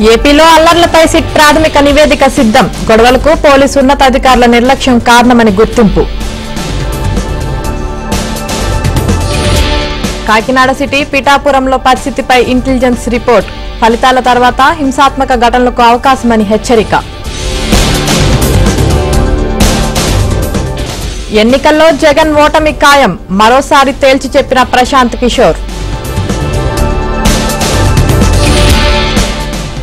ఏపీలో అల్లర్లపై సిట్ ప్రాథమిక నివేదిక సిద్ధం. గొడవలకు పోలీసు ఉన్నతాధికారుల నిర్లక్ష్యం కారణమని గుర్తింపు. కాకినాడ సిటీ పిఠాపురంలో పరిస్థితిపై ఇంటెలిజెన్స్ రిపోర్ట్. ఫలితాల తర్వాత హింసాత్మక ఘటనలకు అవకాశమని హెచ్చరిక. ఎన్నికల్లో జగన్ ఓటమి ఖాయం. మరోసారి తేల్చి చెప్పిన ప్రశాంత్ కిషోర్.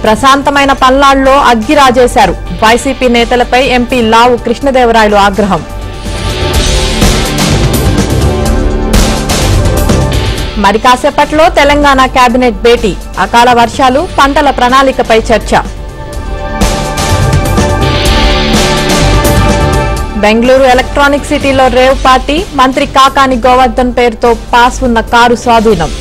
ప్రశాంతమైన పల్నాడులో అగ్గి రాజేశారు. వైసీపీ నేతలపై ఎంపీ లావు కృష్ణదేవరాయలు ఆగ్రహం. మరి కాసేపట్లో తెలంగాణ కేబినెట్ భేటీ. అకాల వర్షాలు, పంటల ప్రణాళికపై చర్చ. బెంగళూరు ఎలక్ట్రానిక్ సిటీలో రేవ్ పార్టీ. మంత్రి కాకాని గోవర్ధన్ పేరుతో పాస్ ఉన్న కారు స్వాధీనం.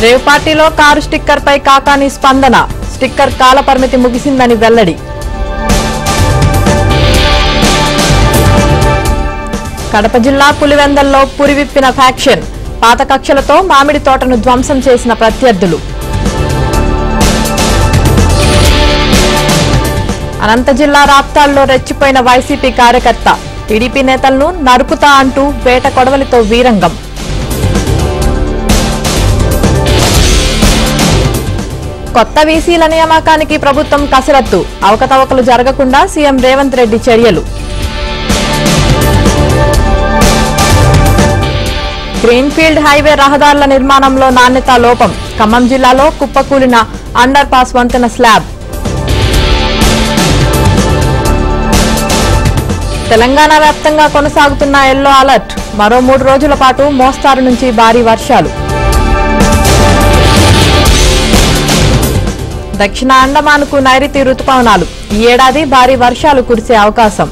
రేవ్ పార్టీలో కారు స్టిక్కర్ పై కాకాని స్పందన. స్టిక్కర్ కాల పరిమితి ముగిసిందని వెల్లడి. కడప జిల్లా పులివెందల్లో పురివిప్పిన ఫ్యాక్షన్. పాత కక్షలతో మామిడి తోటను ధ్వంసం చేసిన ప్రత్యర్థులు. అనంత జిల్లా రాప్తాల్లో రెచ్చిపోయిన వైసీపీ కార్యకర్త. టీడీపీ నేతలను నరుకుతా అంటూ వేట కొడవలితో వీరంగం. కొత్త వీసీల నియామకానికి ప్రభుత్వం కసరత్తు. అవకతవకలు జరగకుండా సీఎం రేవంత్ రెడ్డి చర్యలు. గ్రీన్ఫీల్డ్ హైవే రహదారుల నిర్మాణంలో నాణ్యతా లోపం. ఖమ్మం జిల్లాలో కుప్పకూలిన అండర్ పాస్ వంతెన స్లాబ్. తెలంగాణ వ్యాప్తంగా కొనసాగుతున్న ఎల్లో అలర్ట్. మరో 3 రోజుల పాటు మోస్తారు నుంచి భారీ వర్షాలు. దక్షిణ అండమాన్కు నైరుతి రుతుపవనాలు. ఈ ఏడాది భారీ వర్షాలు కురిసే అవకాశం.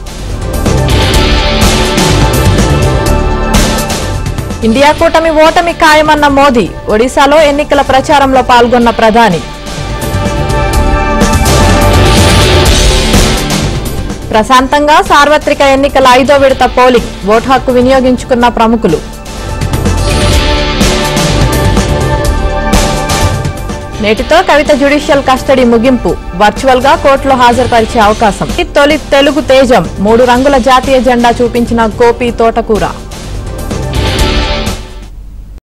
ఇండియా కూటమి ఓటమి ఖాయమన్న మోదీ. ఒడిశాలో ఎన్నికల ప్రచారంలో పాల్గొన్న ప్రధాని. ప్రశాంతంగా సార్వత్రిక ఎన్నికల 5వ విడత పోలింగ్. ఓటు హక్కు వినియోగించుకున్న ప్రముఖులు. నేటితో కవిత జ్యుడిషియల్ కస్టడీ ముగింపు. వర్చువల్ గా కోర్టులో హాజరుపరిచే అవకాశం. తొలి తెలుగు తేజం. 3 రంగుల జాతీయ జెండా చూపించిన గోపి తోటకూర.